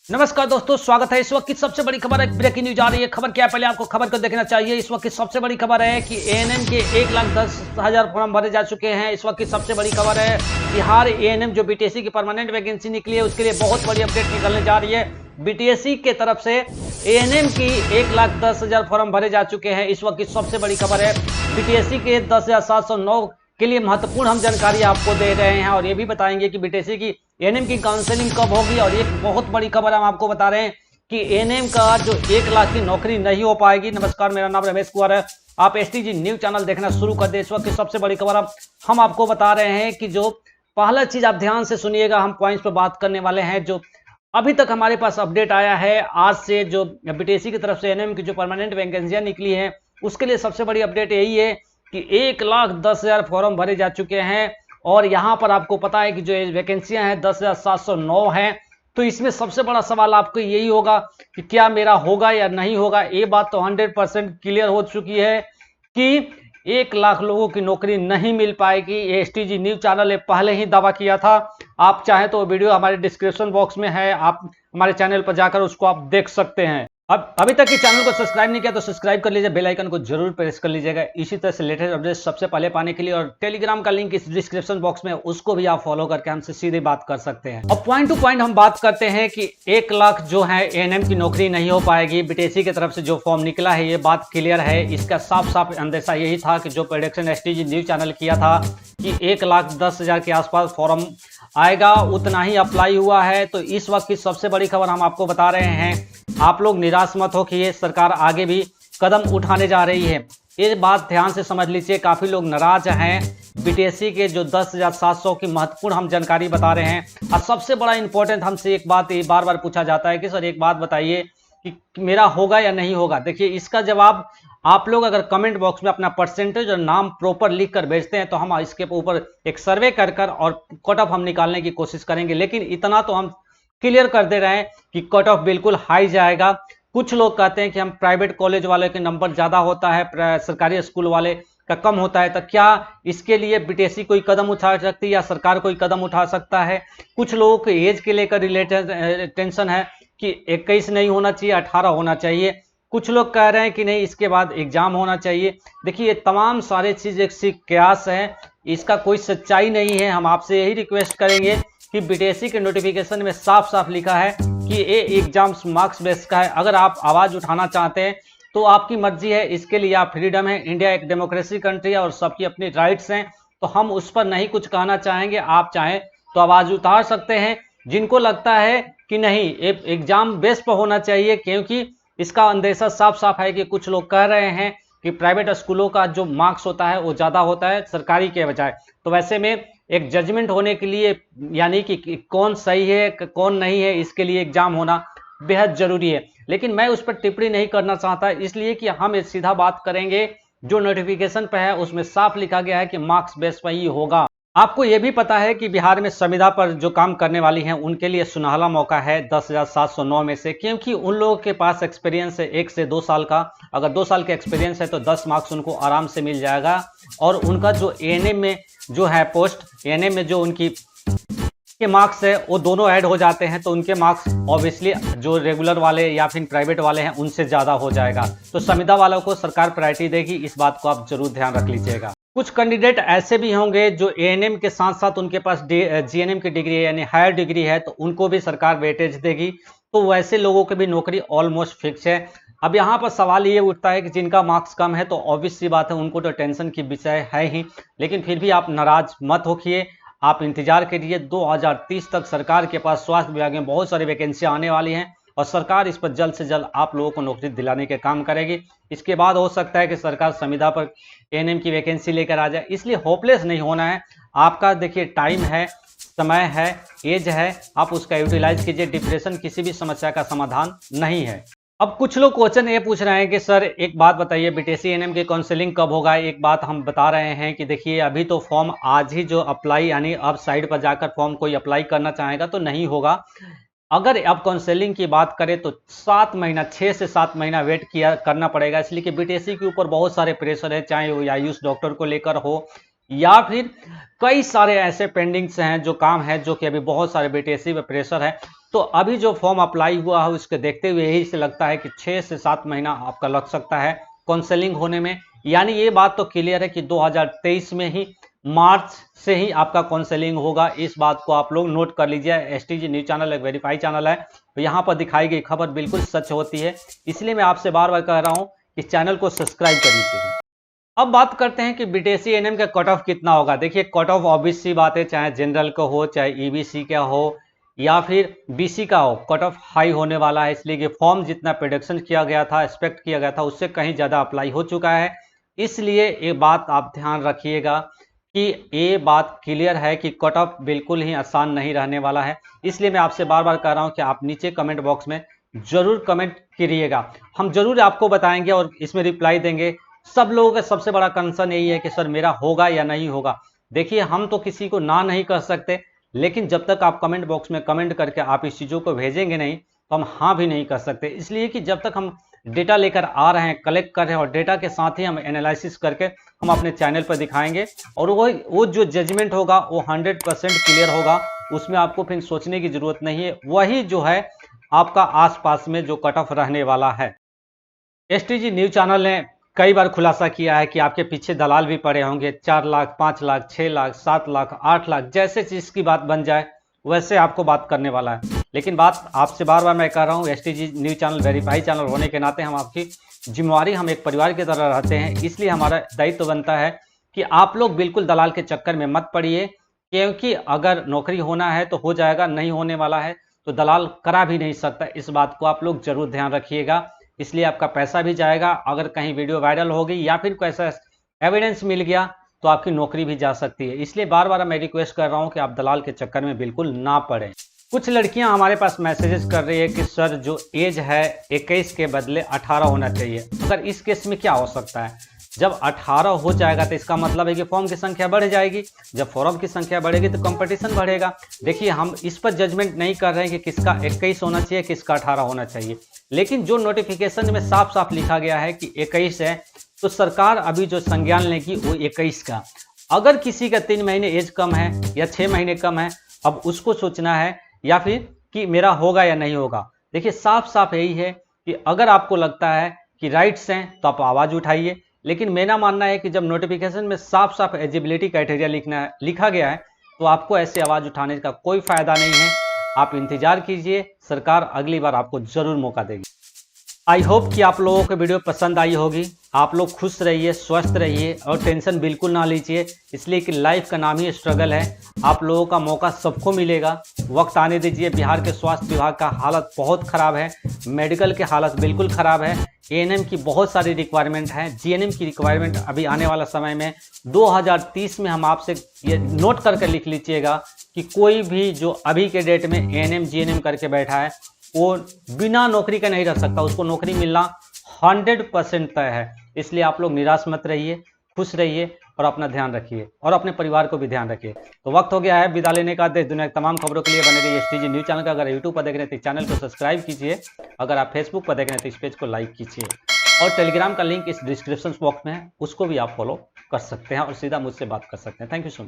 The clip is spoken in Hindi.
नमस्कार दोस्तों, स्वागत है। इस वक्त की सबसे बड़ी खबर है, ब्रेकिंग न्यूज आ रही है। खबर क्या है, पहले आपको खबर को देखना चाहिए। इस वक्त की सबसे बड़ी खबर है कि एएनएम के 1,10,000 फॉर्म भरे जा चुके हैं। इस वक्त की सबसे बड़ी खबर है, बिहार एएनएम जो बीटीएससी की परमानेंट वैकेंसी निकली है, उसके लिए बहुत बड़ी अपडेट निकलने जा रही है। बीटीएससी के तरफ से एएनएम की 1,10,000 फॉर्म भरे जा चुके हैं। इस वक्त की सबसे बड़ी खबर है, बीटीएससी के 10,709 के लिए महत्वपूर्ण हम जानकारी आपको दे रहे हैं और ये भी बताएंगे कि बीटीएससी की एएनएम की काउंसलिंग कब होगी। और एक बहुत बड़ी खबर हम आपको बता रहे हैं कि एएनएम का जो 1 लाख की नौकरी नहीं हो पाएगी। नमस्कार, मेरा नाम रमेश कुमार है। आप एसटीजी न्यूज चैनल देखना शुरू कर दें। इस वक्त की सबसे बड़ी खबर हम आपको बता रहे हैं कि जो पहला चीज आप ध्यान से सुनिएगा, हम पॉइंट्स पर बात करने वाले हैं। जो अभी तक हमारे पास अपडेट आया है आज से, जो बीटीएससी की तरफ से एएनएम की जो परमानेंट वैकेंसियां निकली है, उसके लिए सबसे बड़ी अपडेट यही है कि 1,10,000 फॉर्म भरे जा चुके हैं। और यहां पर आपको पता है कि जो वैकेंसियां हैं 10,709 हैं। तो इसमें सबसे बड़ा सवाल आपको यही होगा कि क्या मेरा होगा या नहीं होगा। ये बात तो 100% क्लियर हो चुकी है कि 1 लाख लोगों की नौकरी नहीं मिल पाएगी। ये एसटीजी न्यूज चैनल ने पहले ही दावा किया था। आप चाहें तो वीडियो हमारे डिस्क्रिप्शन बॉक्स में है, आप हमारे चैनल पर जाकर उसको आप देख सकते हैं। अब अभी तक इस चैनल को सब्सक्राइब नहीं किया तो सब्सक्राइब कर लीजिए, बेल आइकन को जरूर प्रेस कर लीजिएगा इसी तरह से लेटेस्ट अपडेट सबसे पहले पाने के लिए। और टेलीग्राम का लिंक इस डिस्क्रिप्शन बॉक्स में, उसको भी आप फॉलो करके हमसे सीधे बात कर सकते हैं। अब पॉइंट टू पॉइंट हम बात करते हैं कि 1 लाख जो है एएनएम की नौकरी नहीं हो पाएगी। बीटीएससी की तरफ से जो फॉर्म निकला है, ये बात क्लियर है। इसका साफ साफ अंदेशा यही था कि जो प्रेडिक्शन एसटीजी न्यूज चैनल किया था कि 1,10,000 के आसपास फॉर्म आएगा, उतना ही अप्लाई हुआ है। तो इस वक्त की सबसे बड़ी खबर हम आपको बता रहे हैं। आप लोग निराश मत हो कि ये सरकार आगे भी कदम उठाने जा रही है। ये बात ध्यान से समझ लीजिए। काफी लोग नाराज हैं बीटीएससी के जो 10,700 की महत्वपूर्ण हम जानकारी बता रहे हैं। और सबसे बड़ा इंपॉर्टेंट हमसे एक बात ये बार बार पूछा जाता है कि सर एक बात बताइए कि मेरा होगा या नहीं होगा। देखिए, इसका जवाब आप लोग अगर कमेंट बॉक्स में अपना परसेंटेज और नाम प्रॉपर लिख कर भेजते हैं तो हम इसके ऊपर एक सर्वे कर कर और कट ऑफ हम निकालने की कोशिश करेंगे। लेकिन इतना तो हम क्लियर कर दे रहे हैं कि कट ऑफ बिल्कुल हाई जाएगा। कुछ लोग कहते हैं कि हम प्राइवेट कॉलेज वाले के नंबर ज्यादा होता है, सरकारी स्कूल वाले का कम होता है। तो क्या इसके लिए बीटीएससी कोई कदम उठा सकती है या सरकार कोई कदम उठा सकता है? कुछ लोगों को एज के लेकर रिलेटेड टेंशन है कि 21 नहीं होना चाहिए, 18 होना चाहिए। कुछ लोग कह रहे हैं कि नहीं, इसके बाद एग्जाम होना चाहिए। देखिए, ये तमाम सारे चीज एक सी कयास है, इसका कोई सच्चाई नहीं है। हम आपसे यही रिक्वेस्ट करेंगे कि बीटीएससी के नोटिफिकेशन में साफ साफ लिखा है कि ये एग्जाम्स मार्क्स बेस का है। अगर आप आवाज उठाना चाहते हैं तो आपकी मर्जी है, इसके लिए आप फ्रीडम है। इंडिया एक डेमोक्रेसी कंट्री है और सबकी अपनी राइट्स हैं, तो हम उस पर नहीं कुछ कहना चाहेंगे। आप चाहें तो आवाज उठा सकते हैं। जिनको लगता है कि नहीं एग्जाम बेस पर होना चाहिए, क्योंकि इसका अंदेशा साफ साफ है कि कुछ लोग कह रहे हैं कि प्राइवेट स्कूलों का जो मार्क्स होता है वो ज़्यादा होता है सरकारी के बजाय। तो वैसे में एक जजमेंट होने के लिए, यानी कि कौन सही है कौन नहीं है, इसके लिए एग्जाम होना बेहद जरूरी है। लेकिन मैं उस पर टिप्पणी नहीं करना चाहता, इसलिए कि हम सीधा बात करेंगे। जो नोटिफिकेशन पे है उसमें साफ लिखा गया है कि मार्क्स बेस पर ही होगा। आपको यह भी पता है कि बिहार में संविदा पर जो काम करने वाली हैं उनके लिए सुनहला मौका है 10,709 में से, क्योंकि उन लोगों के पास एक्सपीरियंस है 1 से 2 साल का। अगर 2 साल का एक्सपीरियंस है तो 10 मार्क्स उनको आराम से मिल जाएगा। और उनका जो एएनएम में जो है पोस्ट, एएनएम में जो उनकी के मार्क्स है वो दोनों ऐड हो जाते हैं, तो उनके मार्क्स ऑब्वियसली जो रेगुलर वाले या फिर प्राइवेट वाले हैं उनसे ज़्यादा हो जाएगा। तो संविदा वालों को सरकार प्रायोरिटी देगी, इस बात को आप जरूर ध्यान रख लीजिएगा। कुछ कैंडिडेट ऐसे भी होंगे जो एएनएम के साथ साथ उनके पास जीएनएम की डिग्री है, यानी हायर डिग्री है, तो उनको भी सरकार वेटेज देगी। तो वैसे लोगों की भी नौकरी ऑलमोस्ट फिक्स है। अब यहाँ पर सवाल ये उठता है कि जिनका मार्क्स कम है तो ऑब्वियस सी बात है उनको तो टेंशन की विषय है ही। लेकिन फिर भी आप नाराज मत होइए, आप इंतजार करिए। 2030 तक सरकार के पास स्वास्थ्य विभाग में बहुत सारी वैकेंसियां आने वाली हैं और सरकार इस पर जल्द से जल्द आप लोगों को नौकरी दिलाने के काम करेगी। इसके बाद हो सकता है कि सरकार संविदा पर एएनएम की वैकेंसी लेकर आ जाए, इसलिए होपलेस नहीं होना है। आपका देखिए टाइम है, समय है, एज है, आप उसका यूटिलाइज कीजिए। डिप्रेशन किसी भी समस्या का समाधान नहीं है। अब कुछ लोग क्वेश्चन ये पूछ रहे हैं कि सर एक बात बताइए, बीटीएससी एएनएम की काउंसलिंग कब होगा। एक बात हम बता रहे हैं कि देखिए, अभी तो फॉर्म आज ही जो अप्लाई, यानी अब साइड पर जाकर फॉर्म कोई अप्लाई करना चाहेगा तो नहीं होगा। अगर अब काउंसलिंग की बात करें तो 7 महीना, 6 से 7 महीना वेट किया करना पड़ेगा, इसलिए कि बीटीएससी के ऊपर बहुत सारे प्रेशर है, चाहे वो आयुष डॉक्टर को लेकर हो या फिर कई सारे ऐसे पेंडिंग्स हैं जो काम है, जो कि अभी बहुत सारे बीटीएससी पे प्रेशर है। तो अभी जो फॉर्म अप्लाई हुआ है उसके देखते हुए यही से लगता है कि 6 से 7 महीना आपका लग सकता है काउंसलिंग होने में। यानी ये बात तो क्लियर है कि 2023 में ही मार्च से ही आपका काउंसलिंग होगा। इस बात को आप लोग नोट कर लीजिए। एसटीजी न्यूज चैनल एक वेरीफाई चैनल है, तो यहाँ पर दिखाई गई खबर बिल्कुल सच होती है, इसलिए मैं आपसे बार बार कह रहा हूँ कि चैनल को सब्सक्राइब कर लीजिएगा। अब बात करते हैं कि बीटीएससी एएनएम का कट ऑफ कितना होगा। देखिए कट ऑफ ऑब्वियस सी बात है, चाहे जनरल का हो, चाहे ईबीसी का हो या फिर बीसी का हो, कट ऑफ हाई होने वाला है। इसलिए कि फॉर्म जितना प्रोडक्शन किया गया था, एक्सपेक्ट किया गया था, उससे कहीं ज़्यादा अप्लाई हो चुका है। इसलिए ये बात आप ध्यान रखिएगा कि ये बात क्लियर है कि कट ऑफ बिल्कुल ही आसान नहीं रहने वाला है। इसलिए मैं आपसे बार बार कह रहा हूँ कि आप नीचे कमेंट बॉक्स में जरूर कमेंट करिएगा, हम जरूर आपको बताएंगे और इसमें रिप्लाई देंगे। सब लोगों का सबसे बड़ा कंसर्न यही है कि सर मेरा होगा या नहीं होगा। देखिए हम तो किसी को ना नहीं कर सकते, लेकिन जब तक आप कमेंट बॉक्स में कमेंट करके आप इस चीज़ों को भेजेंगे नहीं तो हम हाँ भी नहीं कर सकते। इसलिए कि जब तक हम डेटा लेकर आ रहे हैं, कलेक्ट कर रहे हैं, और डेटा के साथ ही हम एनालिसिस करके हम अपने चैनल पर दिखाएंगे, और वो जो जजमेंट होगा वो 100% क्लियर होगा। उसमें आपको फिर सोचने की जरूरत नहीं है, वही जो है आपका आसपास में जो कट ऑफ रहने वाला है। एसटीजी न्यूज चैनल ने कई बार खुलासा किया है कि आपके पीछे दलाल भी पड़े होंगे। 4 लाख, 5 लाख, 6 लाख, 7 लाख, 8 लाख, जैसे चीज़ की बात बन जाए वैसे आपको बात करने वाला है। लेकिन बात आपसे बार बार मैं कह रहा हूँ, STG news channel verify channel होने के नाते हम आपकी जिम्मेवारी, हम एक परिवार की तरह रहते हैं, इसलिए हमारा दायित्व बनता है कि आप लोग बिल्कुल दलाल के चक्कर में मत पड़िए। क्योंकि अगर नौकरी होना है तो हो जाएगा, नहीं होने वाला है तो दलाल करा भी नहीं सकता। इस बात को आप लोग जरूर ध्यान रखिएगा। इसलिए आपका पैसा भी जाएगा, अगर कहीं वीडियो वायरल हो गई या फिर कोई ऐसा एविडेंस मिल गया तो आपकी नौकरी भी जा सकती है। इसलिए बार बार मैं रिक्वेस्ट कर रहा हूं कि आप दलाल के चक्कर में बिल्कुल ना पड़े। कुछ लड़कियां हमारे पास मैसेजेस कर रही है कि सर जो एज है 21 के बदले 18 होना चाहिए। अगर इस केस में क्या हो सकता है, जब 18 हो जाएगा तो इसका मतलब है कि फॉर्म की संख्या बढ़ जाएगी। जब फॉर्म की संख्या बढ़ेगी तो कंपटीशन बढ़ेगा। देखिए हम इस पर जजमेंट नहीं कर रहे हैं कि किसका 21 होना चाहिए, किसका 18 होना चाहिए, लेकिन जो नोटिफिकेशन में साफ साफ लिखा गया है कि 21 है तो सरकार अभी जो संज्ञान लेगी वो 21 का। अगर किसी का 3 महीने एज कम है या 6 महीने कम है, अब उसको सोचना है या फिर कि मेरा होगा या नहीं होगा। देखिए साफ साफ यही है कि अगर आपको लगता है कि राइट्स हैं तो आप आवाज़ उठाइए, लेकिन मेरा मानना है कि जब नोटिफिकेशन में साफ साफ एलिजिबिलिटी क्राइटेरिया लिखा गया है तो आपको ऐसे आवाज़ उठाने का कोई फायदा नहीं है। आप इंतजार कीजिए, सरकार अगली बार आपको जरूर मौका देगी। आई होप कि आप लोगों को वीडियो पसंद आई होगी। आप लोग खुश रहिए, स्वस्थ रहिए और टेंशन बिल्कुल ना लीजिए, इसलिए कि लाइफ का नाम ही स्ट्रगल है। आप लोगों का मौका सबको मिलेगा, वक्त आने दीजिए। बिहार के स्वास्थ्य विभाग का हालत बहुत ख़राब है, मेडिकल के हालत बिल्कुल ख़राब है, एएनएम की बहुत सारी रिक्वायरमेंट है, जीएनएम की रिक्वायरमेंट अभी आने वाला समय में 2030 में हम आपसे ये नोट करके लिख लीजिएगा कि कोई भी जो अभी के डेट में एएनएम जीएनएम करके बैठा है वो बिना नौकरी का नहीं रह सकता, उसको नौकरी मिलना 100% तय है। इसलिए आप लोग निराश मत रहिए, खुश रहिए और अपना ध्यान रखिए और अपने परिवार को भी ध्यान रखिए। तो वक्त हो गया है विदा लेने का। देश दुनिया की तमाम खबरों के लिए बने रहिए एसटीजी न्यूज चैनल का। अगर यूट्यूब पर देख रहे हैं तो चैनल को सब्सक्राइब कीजिए, अगर आप फेसबुक पर देख रहे हैं तो इस पेज को लाइक कीजिए, और टेलीग्राम का लिंक इस डिस्क्रिप्शन बॉक्स में है, उसको भी आप फॉलो कर सकते हैं और सीधा मुझसे बात कर सकते हैं। Thank you so much.